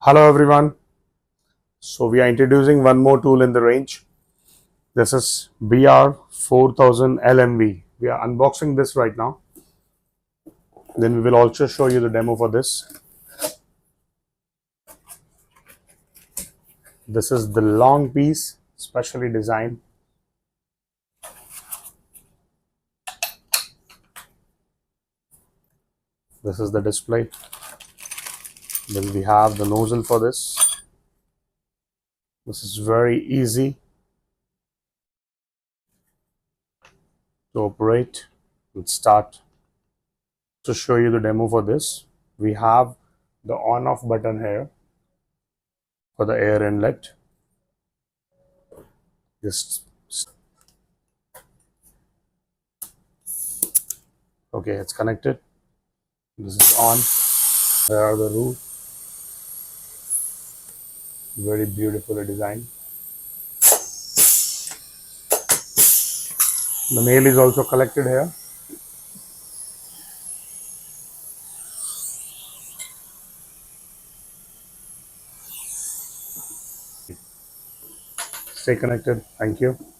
Hello everyone. So we are introducing one more tool in the range. This is BR4000 LMV. We are unboxing this right now. Then we will also show you the demo for this. This is the long piece, specially designed. This is the display. Then we have the nozzle for this. This is very easy to operate. Let's start. To show you the demo for this, we have the on off button here for the air inlet. Just okay, it's connected. This is on. Here are the roof. Very beautifully designed. The nail is also collected here. Stay connected. Thank you.